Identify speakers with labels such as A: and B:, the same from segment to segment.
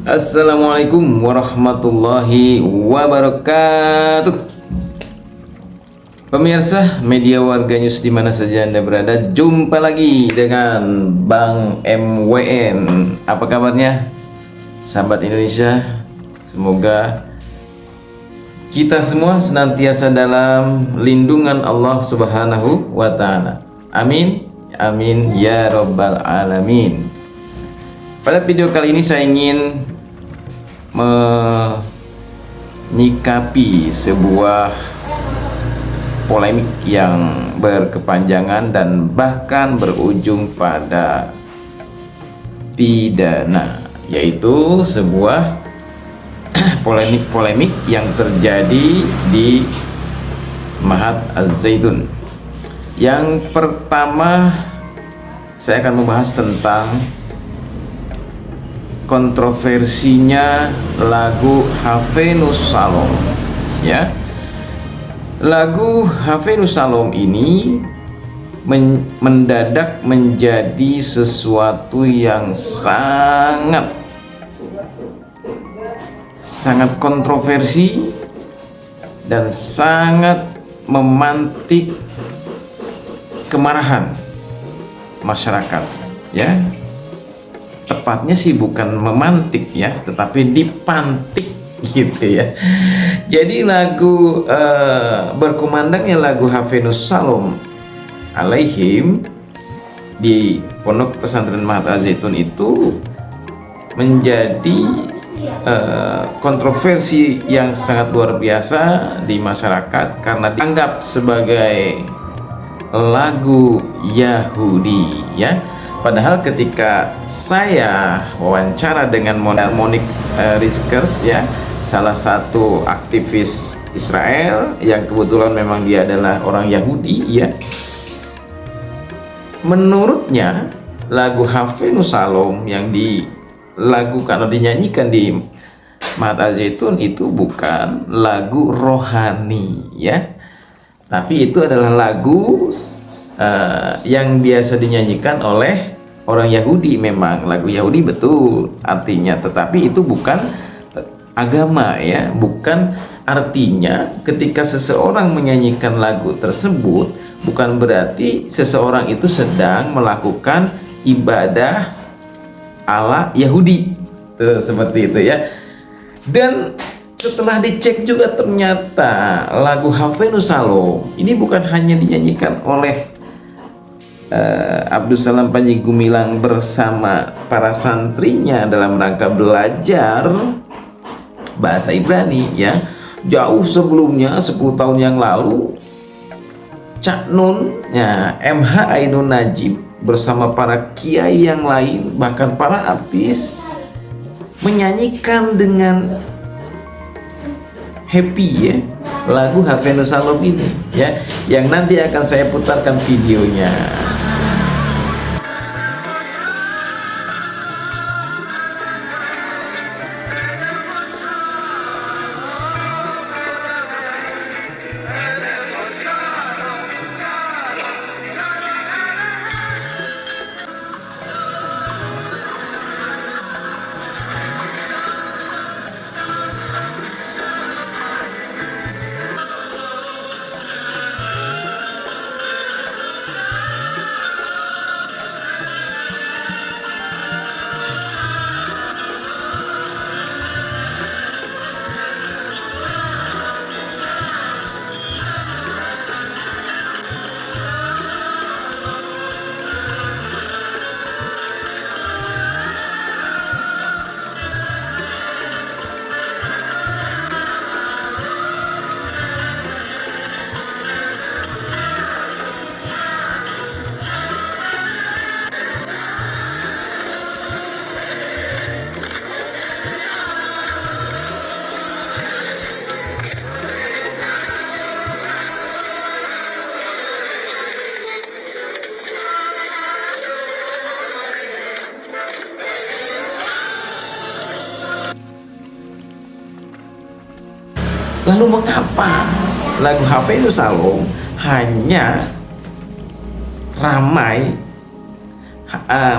A: Assalamualaikum warahmatullahi wabarakatuh. Pemirsa media Warga News di mana saja Anda berada, jumpa lagi dengan Bang MWN. Apa kabarnya, sahabat Indonesia? Semoga kita semua senantiasa dalam lindungan Allah Subhanahu wa Ta'ala. Amin, amin ya Rabbal Alamin. Pada video kali ini saya ingin menyikapi sebuah polemik yang berkepanjangan dan bahkan berujung pada pidana, yaitu sebuah polemik yang terjadi di Mahat Az-Zaitun. Yang pertama, saya akan membahas tentang kontroversinya lagu Hafenus Shalom, ya. Lagu Hafenus Shalom ini mendadak menjadi sesuatu yang sangat kontroversi dan sangat memantik kemarahan masyarakat, ya. Tepatnya sih bukan memantik ya, tetapi dipantik gitu ya. Jadi lagu berkumandangnya lagu Hafenus Shalom alaihim di Pondok Pesantren Mahat Az-Zaitun itu menjadi kontroversi yang sangat luar biasa di masyarakat karena dianggap sebagai lagu Yahudi, ya. Padahal ketika saya wawancara dengan Monique Rizkers, ya, salah satu aktivis Israel yang kebetulan memang dia adalah orang Yahudi, ya, menurutnya lagu Hafenus Shalom yang dilakukan atau dinyanyikan di Mahat Az-Zaitun itu bukan lagu rohani, ya, tapi itu adalah lagu yang biasa dinyanyikan oleh orang Yahudi. Memang lagu Yahudi betul artinya, tetapi itu bukan agama, ya. Bukan artinya ketika seseorang menyanyikan lagu tersebut bukan berarti seseorang itu sedang melakukan ibadah ala Yahudi. Tuh, seperti itu, ya. Dan setelah dicek juga ternyata lagu Hafenus Shalom ini bukan hanya dinyanyikan oleh Abdul Salam Panji Gumilang bersama para santrinya dalam rangka belajar bahasa Ibrani, ya. Jauh sebelumnya, 10 tahun yang lalu, Cak Nun, ya, MH Ainun Najib bersama para kiai yang lain, bahkan para artis menyanyikan dengan happy, ya, lagu Hafenus Shalom ini, ya, yang nanti akan saya putarkan videonya. Lalu mengapa lagu Hafenus Shalom hanya ramai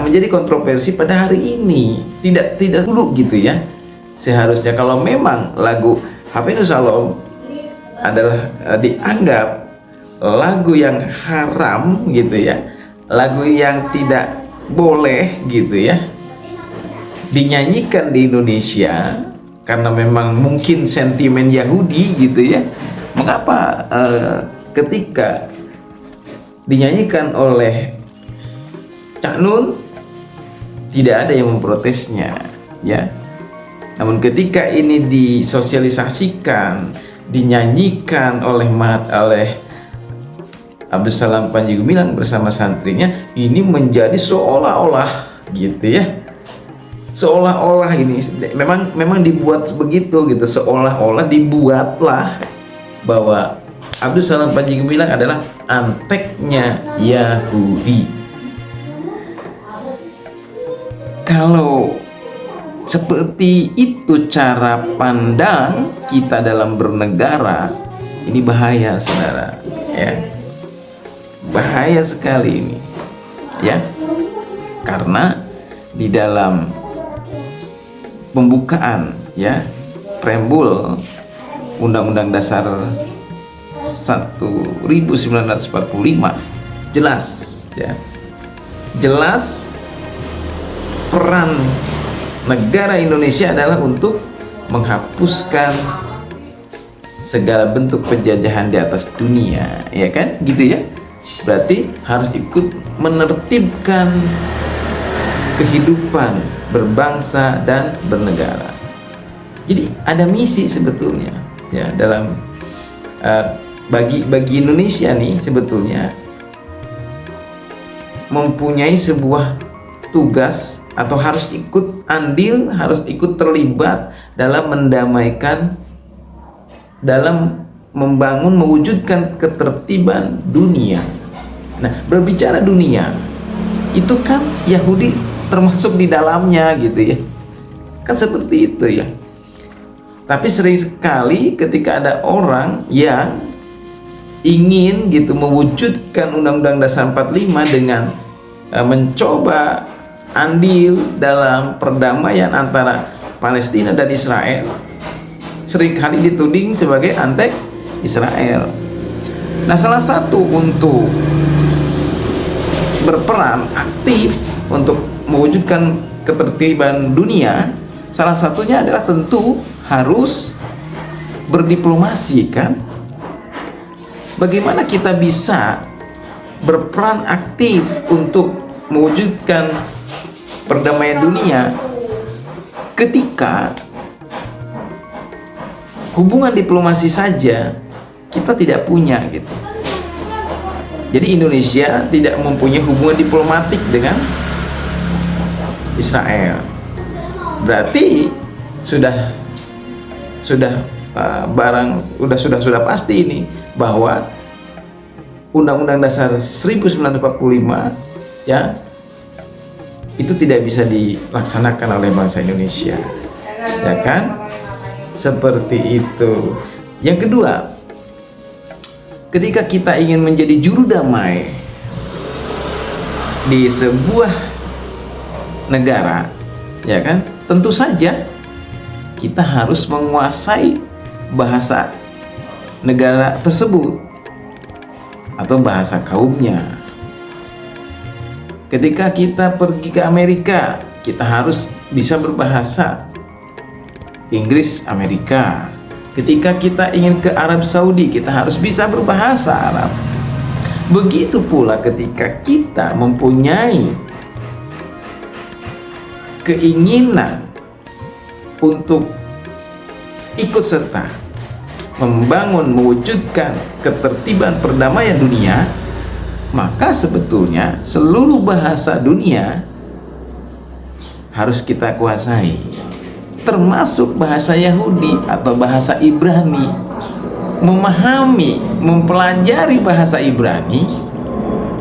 A: menjadi kontroversi pada hari ini, tidak dulu gitu, ya? Seharusnya kalau memang lagu Hafenus Shalom adalah dianggap lagu yang haram gitu ya, lagu yang tidak boleh gitu ya dinyanyikan di Indonesia karena memang mungkin sentimen Yahudi gitu ya, mengapa ketika dinyanyikan oleh Cak Nun tidak ada yang memprotesnya ya. Namun ketika ini disosialisasikan, dinyanyikan oleh Abdus Salam Panji Gumilang bersama santrinya, ini menjadi seolah-olah gitu ya, seolah-olah ini memang dibuat begitu gitu, seolah-olah dibuatlah bahwa Abdus Salam Panji Gumilang adalah anteknya Yahudi. Kalau seperti itu cara pandang kita dalam bernegara, ini bahaya saudara ya, bahaya sekali ini ya, karena di dalam pembukaan ya preambul Undang-Undang Dasar 1945 jelas ya, jelas peran negara Indonesia adalah untuk menghapuskan segala bentuk penjajahan di atas dunia, ya kan gitu ya. Berarti harus ikut menertibkan kehidupan berbangsa dan bernegara. Jadi ada misi sebetulnya ya dalam bagi Indonesia nih, sebetulnya mempunyai sebuah tugas atau harus ikut andil, harus ikut terlibat dalam mendamaikan, dalam membangun, mewujudkan ketertiban dunia. Nah, berbicara dunia itu kan Yahudi termasuk di dalamnya gitu ya, kan seperti itu ya. Tapi sering sekali ketika ada orang yang ingin gitu mewujudkan Undang-Undang Dasar 45 dengan mencoba andil dalam perdamaian antara Palestina dan Israel, seringkali dituding sebagai antek Israel. Nah, salah satu untuk berperan aktif untuk mewujudkan ketertiban dunia, salah satunya adalah tentu harus berdiplomasi kan. Bagaimana kita bisa berperan aktif untuk mewujudkan perdamaian dunia ketika hubungan diplomasi saja kita tidak punya gitu. Jadi Indonesia tidak mempunyai hubungan diplomatik dengan Israel. Berarti sudah sudah pasti ini bahwa Undang-Undang Dasar 1945 ya itu tidak bisa dilaksanakan oleh bangsa Indonesia, ya kan? Seperti itu. Yang kedua, ketika kita ingin menjadi juru damai di sebuah negara, ya kan? Tentu saja kita harus menguasai bahasa negara tersebut atau bahasa kaumnya. Ketika kita pergi ke Amerika, kita harus bisa berbahasa Inggris Amerika. Ketika kita ingin ke Arab Saudi, kita harus bisa berbahasa Arab. Begitu pula ketika kita mempunyai keinginan untuk ikut serta membangun, mewujudkan ketertiban perdamaian dunia, maka sebetulnya seluruh bahasa dunia harus kita kuasai, termasuk bahasa Yahudi atau bahasa Ibrani. Memahami, mempelajari bahasa Ibrani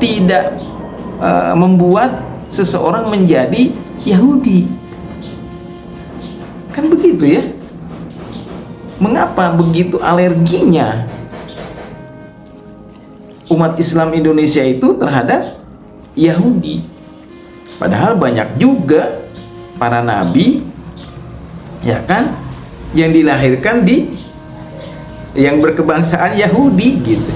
A: tidak membuat seseorang menjadi Yahudi, kan begitu ya. Mengapa begitu alerginya umat Islam Indonesia itu terhadap Yahudi? Padahal banyak juga para nabi ya kan, yang dilahirkan yang berkebangsaan Yahudi gitu.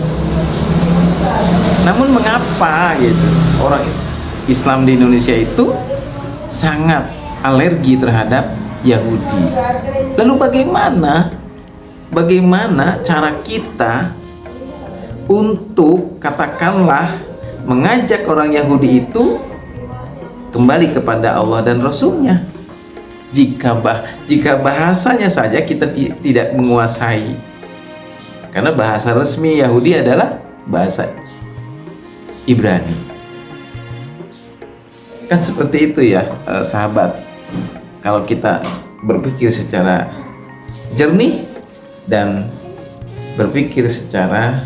A: Namun mengapa gitu orang Islam di Indonesia itu sangat alergi terhadap Yahudi? Lalu bagaimana cara kita untuk katakanlah mengajak orang Yahudi itu kembali kepada Allah dan Rasulnya, jika bahasanya saja kita tidak menguasai, karena bahasa resmi Yahudi adalah bahasa Ibrani. Kan seperti itu ya, sahabat. Kalau kita berpikir secara jernih dan berpikir secara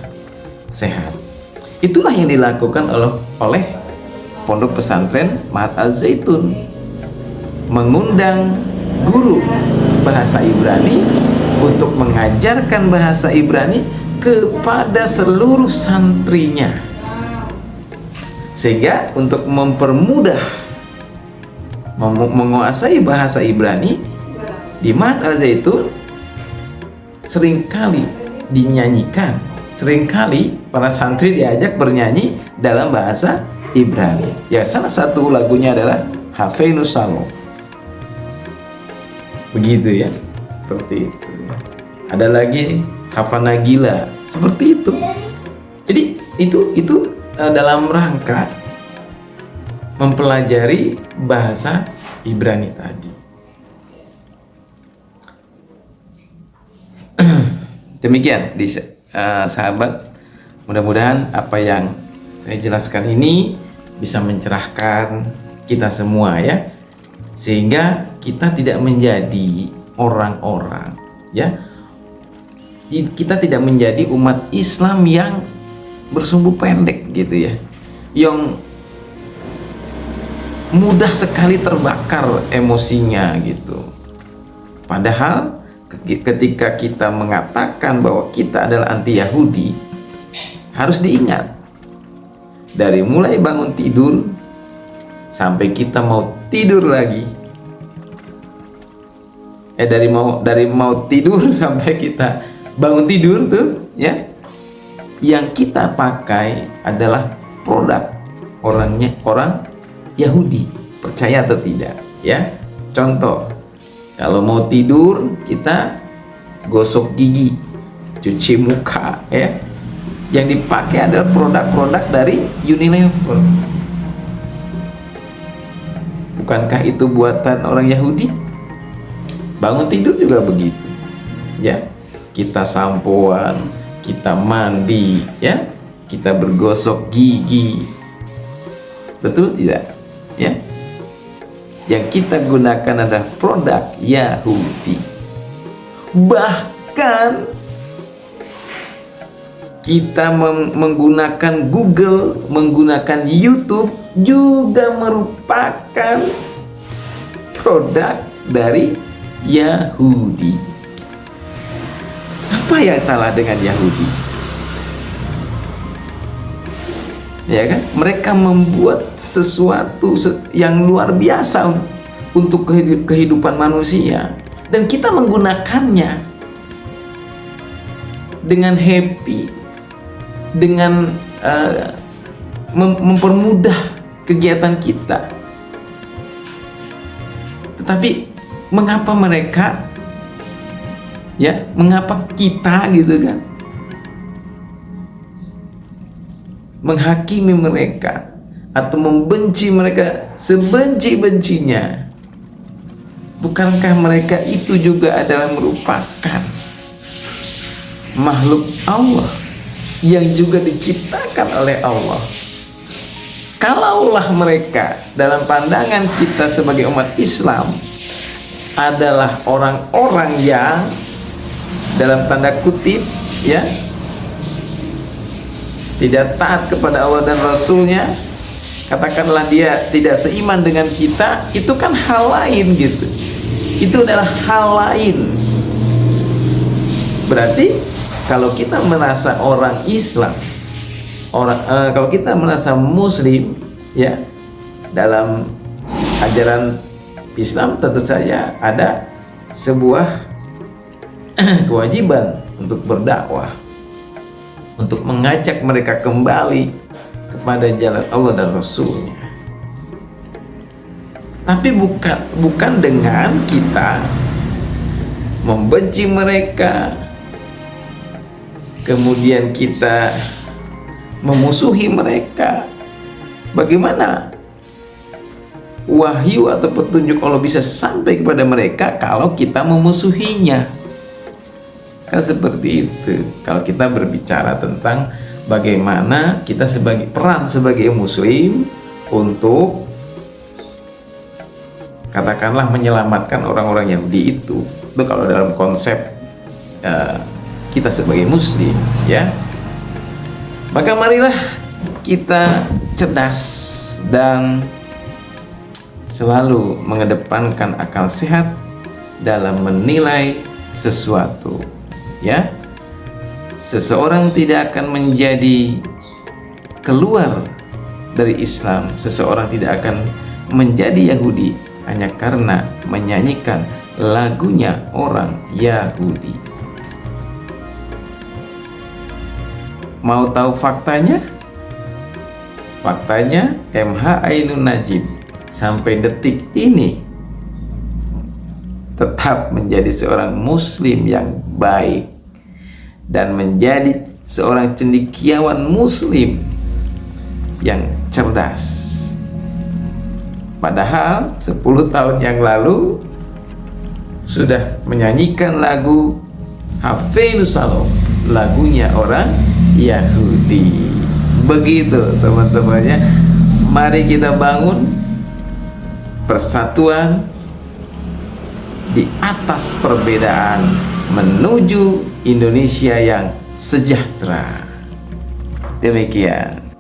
A: sehat, itulah yang dilakukan oleh Pondok Pesantren Mahat Al-Zaitun, mengundang guru bahasa Ibrani untuk mengajarkan bahasa Ibrani kepada seluruh santrinya, sehingga untuk mempermudah menguasai bahasa Ibrani di Mahat Al-Zaitun seringkali dinyanyikan, seringkali para santri diajak bernyanyi dalam bahasa Ibrani. Ya, salah satu lagunya adalah Hafenu Salom. Begitu ya, seperti itu. Ada lagi Hafana Gila, seperti itu. Jadi itu dalam rangka mempelajari bahasa Ibrani tadi. Demikian sahabat, mudah-mudahan apa yang saya jelaskan ini bisa mencerahkan kita semua ya, sehingga kita tidak menjadi orang-orang ya, kita tidak menjadi umat Islam yang bersumbu pendek gitu ya, yang mudah sekali terbakar emosinya gitu. Padahal ketika kita mengatakan bahwa kita adalah anti Yahudi, harus diingat dari mulai bangun tidur sampai kita mau tidur lagi, dari mau tidur sampai kita bangun tidur tuh ya, yang kita pakai adalah produk orang Yahudi, percaya atau tidak ya. Contoh, kalau mau tidur kita gosok gigi, cuci muka ya, yang dipakai adalah produk-produk dari Unilever. Bukankah itu buatan orang Yahudi? Bangun tidur juga begitu ya, kita sampoan, kita mandi ya, kita bergosok gigi, betul tidak ya? Yang kita gunakan adalah produk Yahudi. Bahkan kita menggunakan Google, menggunakan YouTube juga merupakan produk dari Yahudi. Apa yang salah dengan Yahudi? Ya kan? Mereka membuat sesuatu yang luar biasa untuk kehidupan manusia, dan kita menggunakannya dengan happy, dengan mempermudah kegiatan kita. Tetapi mengapa mereka ya, mengapa kita gitu kan menghakimi mereka atau membenci mereka sebenci-bencinya? Bukankah mereka itu juga adalah merupakan makhluk Allah yang juga diciptakan oleh Allah? Kalaulah mereka dalam pandangan kita sebagai umat Islam adalah orang-orang yang dalam tanda kutip ya tidak taat kepada Allah dan Rasulnya, katakanlah dia tidak seiman dengan kita, itu kan hal lain gitu. Itu adalah hal lain. Berarti kalau kita merasa orang Islam, kalau kita merasa Muslim ya, dalam ajaran Islam tentu saja ada sebuah kewajiban untuk berdakwah, untuk mengajak mereka kembali kepada jalan Allah dan Rasulnya. Tapi bukan dengan kita membenci mereka, kemudian kita memusuhi mereka. Bagaimana wahyu atau petunjuk Allah bisa sampai kepada mereka kalau kita memusuhinya? Kan seperti itu. Kalau kita berbicara tentang bagaimana kita peran sebagai muslim untuk katakanlah menyelamatkan orang-orang Yahudi itu kalau dalam konsep kita sebagai muslim, ya. Maka marilah kita cerdas dan selalu mengedepankan akal sehat dalam menilai sesuatu, ya. Seseorang tidak akan menjadi keluar dari Islam, seseorang tidak akan menjadi Yahudi hanya karena menyanyikan lagunya orang Yahudi. Mau tahu faktanya? Faktanya MH Ainun Najib sampai detik ini tetap menjadi seorang muslim yang baik dan menjadi seorang cendekiawan muslim yang cerdas. Padahal 10 tahun yang lalu sudah menyanyikan lagu Hafenu Salom, lagunya orang Yahudi. Begitu teman-temannya. Mari kita bangun persatuan di atas perbedaan menuju Indonesia yang sejahtera. Demikian.